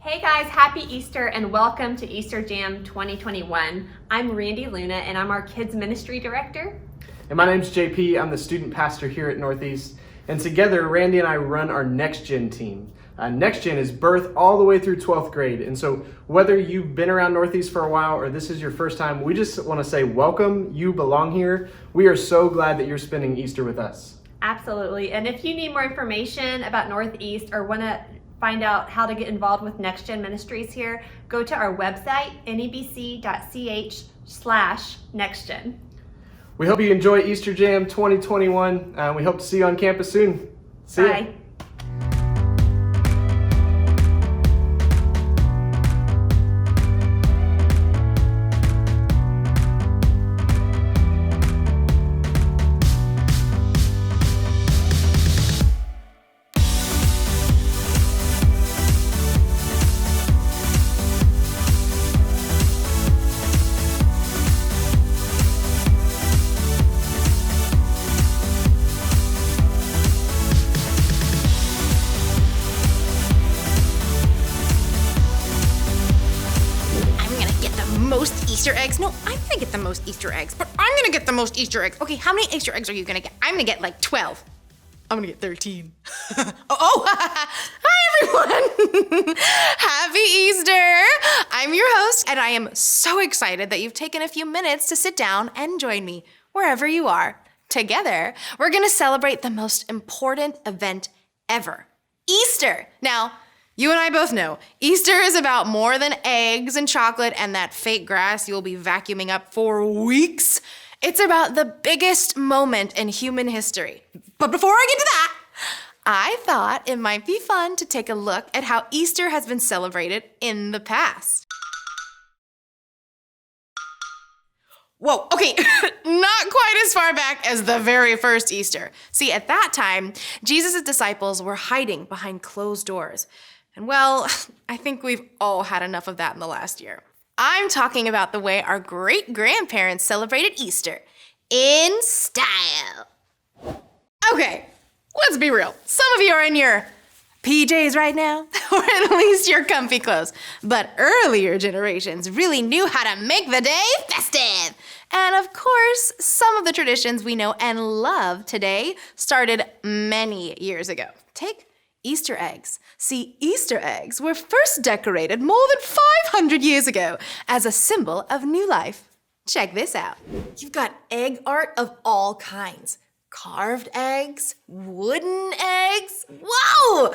Hey guys, happy Easter and welcome to Easter Jam 2021. I'm Randy Luna and I'm our Kids Ministry Director. And my name's JP, I'm the student pastor here at Northeast. And together, Randy and I run our Next Gen team. Next Gen is birth all the way through 12th grade. And so whether you've been around Northeast for a while or this is your first time, we just want to say welcome, you belong here. We are so glad that you're spending Easter with us. Absolutely. And if you need more information about Northeast or want to find out how to get involved with Next Gen Ministries here, go to our website, nebc.ch/nextgen. We hope you enjoy Easter Jam 2021. We hope to see you on campus soon. See ya. Bye. Most Easter eggs? No, I'm gonna get the most Easter eggs, but I'm gonna get the most Easter eggs. Okay, how many Easter eggs are you gonna get? I'm gonna get like 12. I'm gonna get 13. Hi everyone! Happy Easter! I'm your host, and I am so excited that you've taken a few minutes to sit down and join me wherever you are. Together, we're gonna celebrate the most important event ever, Easter. Now, you and I both know Easter is about more than eggs and chocolate and that fake grass you'll be vacuuming up for weeks. It's about the biggest moment in human history. But before I get to that, I thought it might be fun to take a look at how Easter has been celebrated in the past. Whoa, okay, not quite as far back as the very first Easter. See, at that time, Jesus' disciples were hiding behind closed doors. And well, I think we've all had enough of that in the last year. I'm talking about the way our great-grandparents celebrated Easter in style. Okay, let's be real. Some of you are in your PJs right now, or at least your comfy clothes. But earlier generations really knew how to make the day festive. And of course, some of the traditions we know and love today started many years ago. Take Easter eggs. See, Easter eggs were first decorated more than 500 years ago as a symbol of new life. Check this out. You've got egg art of all kinds. Carved eggs, wooden eggs, whoa!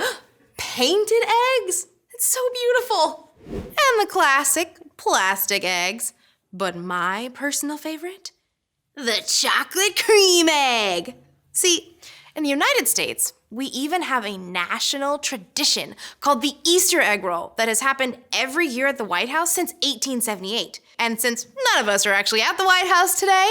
Painted eggs. It's so beautiful. And the classic plastic eggs. But my personal favorite? The chocolate cream egg. See, in the United States, we even have a national tradition called the Easter egg roll that has happened every year at the White House since 1878. And since none of us are actually at the White House today,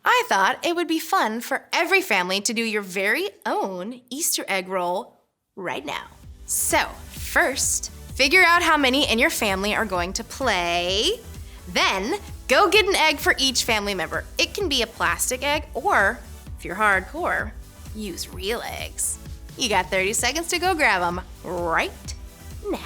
I thought it would be fun for every family to do your very own Easter egg roll right now. So, first, figure out how many in your family are going to play. Then, go get an egg for each family member. It can be a plastic egg, or, if you're hardcore, use real eggs. You got 30 seconds to go grab them right now.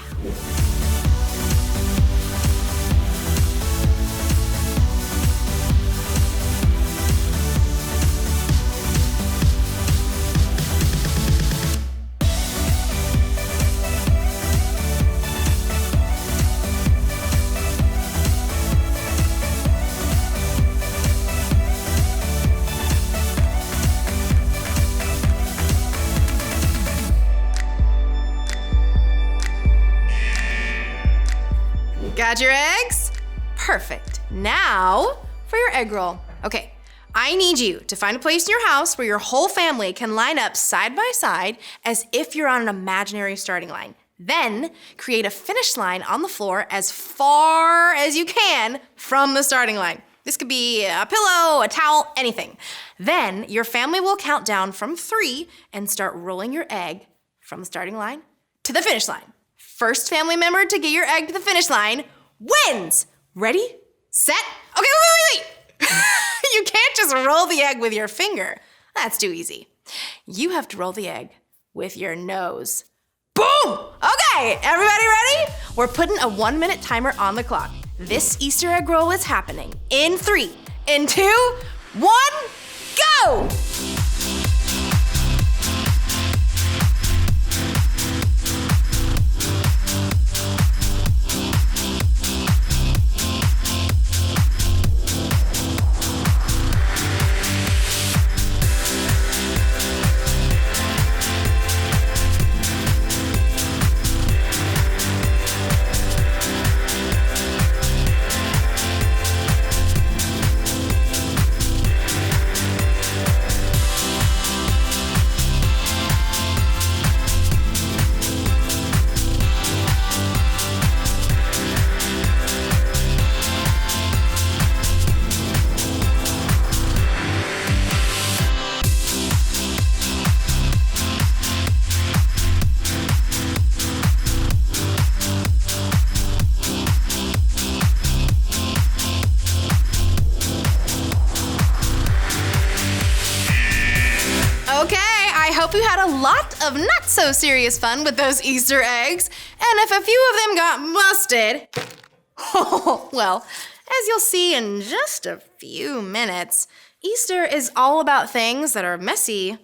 Got your eggs? Perfect. Now for your egg roll. Okay, I need you to find a place in your house where your whole family can line up side by side as if you're on an imaginary starting line. Then create a finish line on the floor as far as you can from the starting line. This could be a pillow, a towel, anything. Then your family will count down from 3 and start rolling your egg from the starting line to the finish line. First family member to get your egg to the finish line wins. Ready, set, okay, wait. You can't just roll the egg with your finger. That's too easy. You have to roll the egg with your nose. Boom! Okay, right, everybody ready? We're putting a 1-minute timer on the clock. This Easter egg roll is happening in 3, in 2, 1, go! I hope you had a lot of not so serious fun with those Easter eggs. And if a few of them got busted, well, as you'll see in just a few minutes, Easter is all about things that are messy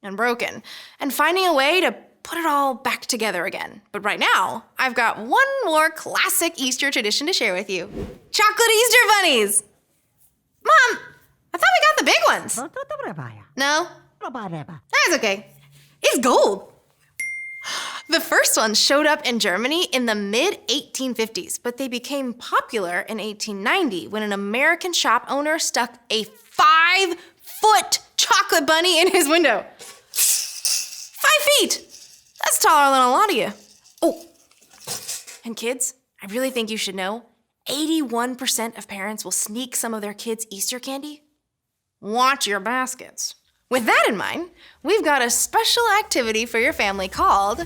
and broken and finding a way to put it all back together again. But right now, I've got one more classic Easter tradition to share with you. Chocolate Easter bunnies! Mom, I thought we got the big ones. No? That's okay. It's gold. The first ones showed up in Germany in the mid-1850s, but they became popular in 1890 when an American shop owner stuck a 5-foot chocolate bunny in his window. 5 feet! That's taller than a lot of you. Oh, and kids, I really think you should know, 81% of parents will sneak some of their kids' Easter candy. Watch your baskets. With that in mind, we've got a special activity for your family called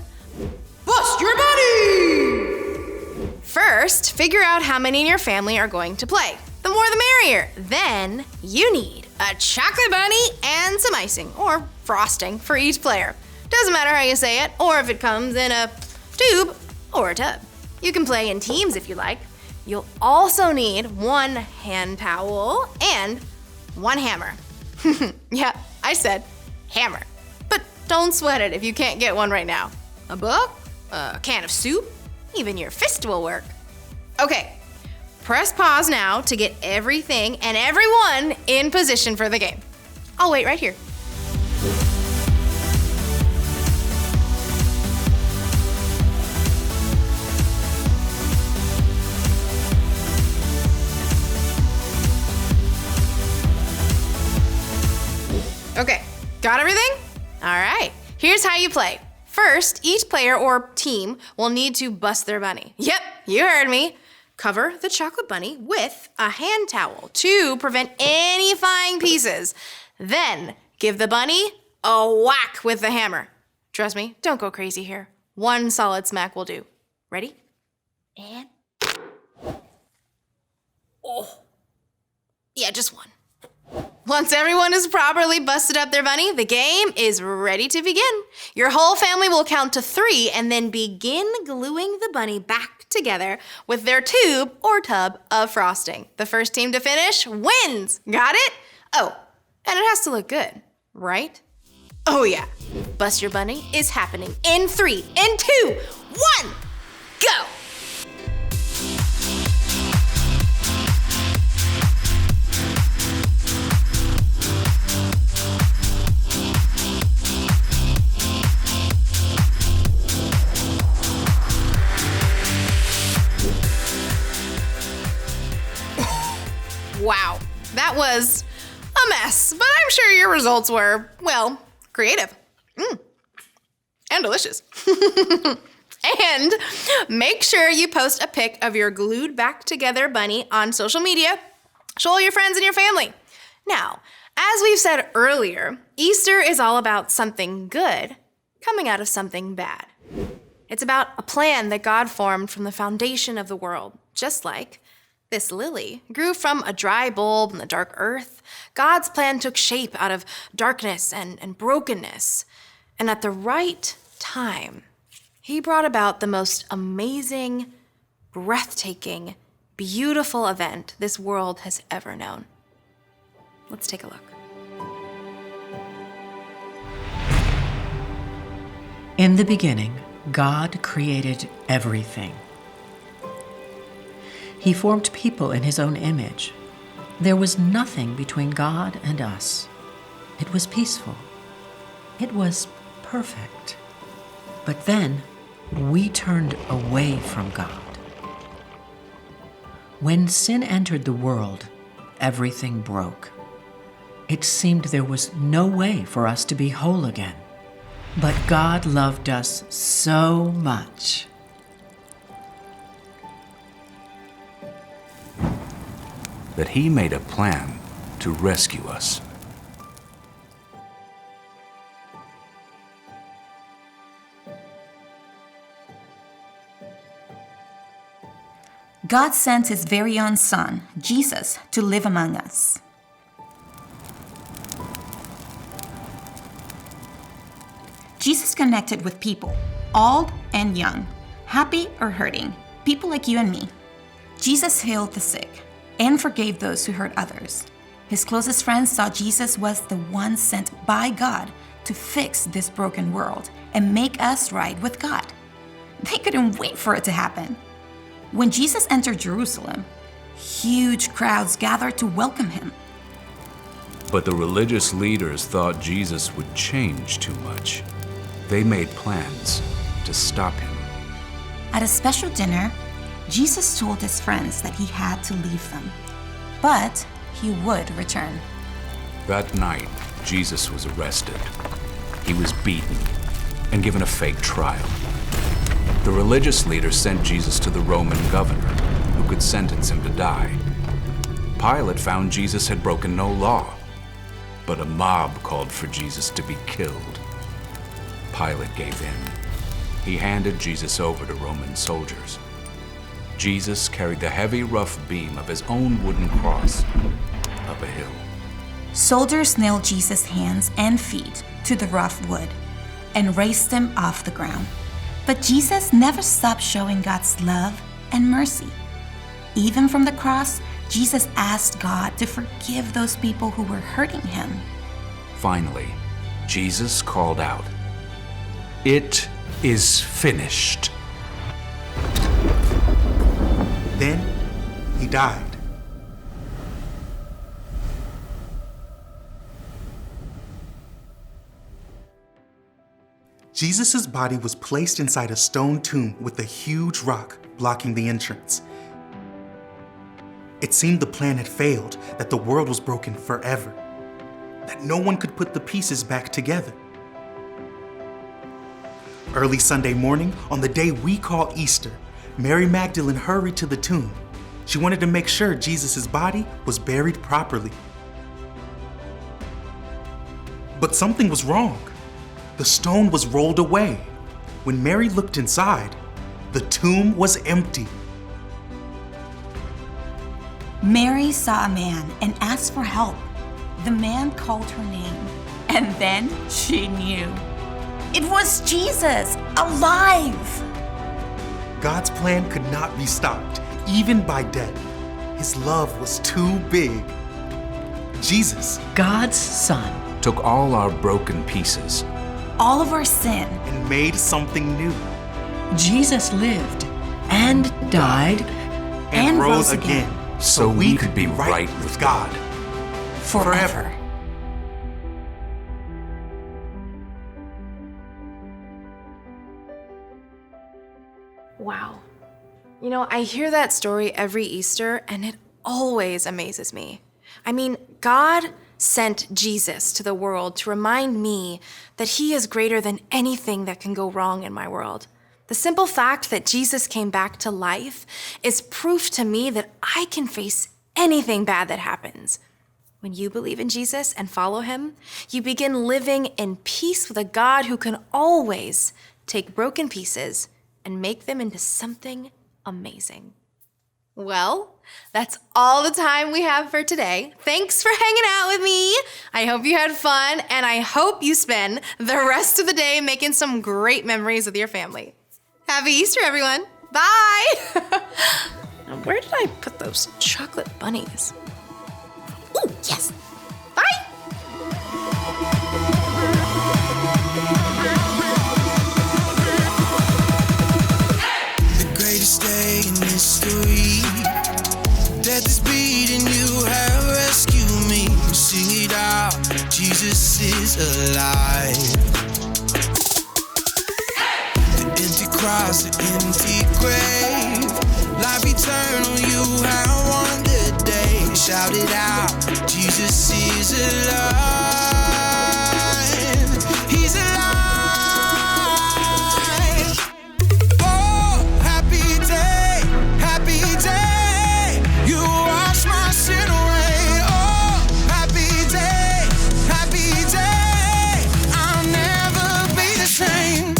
Bust Your Bunny! First, figure out how many in your family are going to play. The more the merrier. Then, you need a chocolate bunny and some icing, or frosting, for each player. Doesn't matter how you say it, or if it comes in a tube or a tub. You can play in teams if you like. You'll also need 1 hand towel and 1 hammer. Yeah, I said hammer. But don't sweat it if you can't get one right now. A book, a can of soup, even your fist will work. Okay, press pause now to get everything and everyone in position for the game. I'll wait right here. Okay, got everything? All right, here's how you play. First, each player or team will need to bust their bunny. Yep, you heard me. Cover the chocolate bunny with a hand towel to prevent any flying pieces. Then, give the bunny a whack with the hammer. Trust me, don't go crazy here. 1 solid smack will do. Ready? And... oh. Yeah, just 1. Once everyone has properly busted up their bunny, the game is ready to begin. Your whole family will count to 3 and then begin gluing the bunny back together with their tube or tub of frosting. The first team to finish wins. Got it? Oh, and it has to look good, right? Oh yeah. Bust Your Bunny is happening in 3, in 2, 1, go! Wow, that was a mess, but I'm sure your results were, well, creative. And delicious. And make sure you post a pic of your glued back together bunny on social media. Show all your friends and your family. Now, as we've said earlier, Easter is all about something good coming out of something bad. It's about a plan that God formed from the foundation of the world, just like this lily grew from a dry bulb in the dark earth. God's plan took shape out of darkness and brokenness. And at the right time, He brought about the most amazing, breathtaking, beautiful event this world has ever known. Let's take a look. In the beginning, God created everything. He formed people in his own image. There was nothing between God and us. It was peaceful. It was perfect. But then we turned away from God. When sin entered the world, everything broke. It seemed there was no way for us to be whole again. But God loved us so much. That he made a plan to rescue us. God sent his very own son, Jesus, to live among us. Jesus connected with people, old and young, happy or hurting, people like you and me. Jesus healed the sick and forgave those who hurt others. His closest friends saw Jesus was the one sent by God to fix this broken world and make us right with God. They couldn't wait for it to happen. When Jesus entered Jerusalem, huge crowds gathered to welcome him. But the religious leaders thought Jesus would change too much. They made plans to stop him. At a special dinner, Jesus told his friends that he had to leave them, but he would return. That night, Jesus was arrested. He was beaten and given a fake trial. The religious leaders sent Jesus to the Roman governor, who could sentence him to die. Pilate found Jesus had broken no law, but a mob called for Jesus to be killed. Pilate gave in. He handed Jesus over to Roman soldiers. Jesus carried the heavy, rough beam of his own wooden cross up a hill. Soldiers nailed Jesus' hands and feet to the rough wood and raised him off the ground. But Jesus never stopped showing God's love and mercy. Even from the cross, Jesus asked God to forgive those people who were hurting him. Finally, Jesus called out, "It is finished." Then he died. Jesus' body was placed inside a stone tomb with a huge rock blocking the entrance. It seemed the plan had failed, that the world was broken forever, that no one could put the pieces back together. Early Sunday morning, on the day we call Easter, Mary Magdalene hurried to the tomb. She wanted to make sure Jesus' body was buried properly. But something was wrong. The stone was rolled away. When Mary looked inside, the tomb was empty. Mary saw a man and asked for help. The man called her name, and then she knew. It was Jesus, alive! God's plan could not be stopped, even by death. His love was too big. Jesus, God's Son, Took all our broken pieces. All of our sin. and made something new. Jesus lived and died And rose again. So we could be right with God. Forever. Wow. You know, I hear that story every Easter, and it always amazes me. I mean, God sent Jesus to the world to remind me that he is greater than anything that can go wrong in my world. The simple fact that Jesus came back to life is proof to me that I can face anything bad that happens. When you believe in Jesus and follow him, you begin living in peace with a God who can always take broken pieces and make them into something amazing. Well, that's all the time we have for today. Thanks for hanging out with me. I hope you had fun, and I hope you spend the rest of the day making some great memories with your family. Happy Easter, everyone. Bye. Now, where did I put those chocolate bunnies? Ooh, yes. Bye. The greatest day in history. Death is beating, you have rescued me. Sing it out, Jesus is alive. The empty cross, the empty grave. Life eternal, you have won the day. Shout it out, Jesus is alive. He's alive. Oh, happy day, happy day. You wash my sin away. Oh, happy day, happy day. I'll never be the same.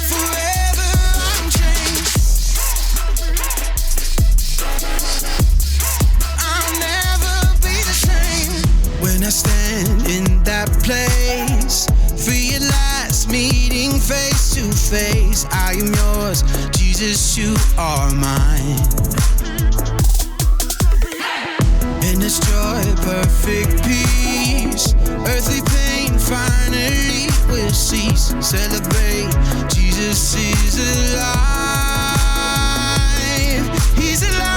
Forever I'm changed. I'll never be the same. When I stand in that place, free at last, meeting face to face. I am yours, Jesus, you are mine. In this joy, perfect peace, earthly pain finally will cease. Celebrate, Jesus is alive. He's alive.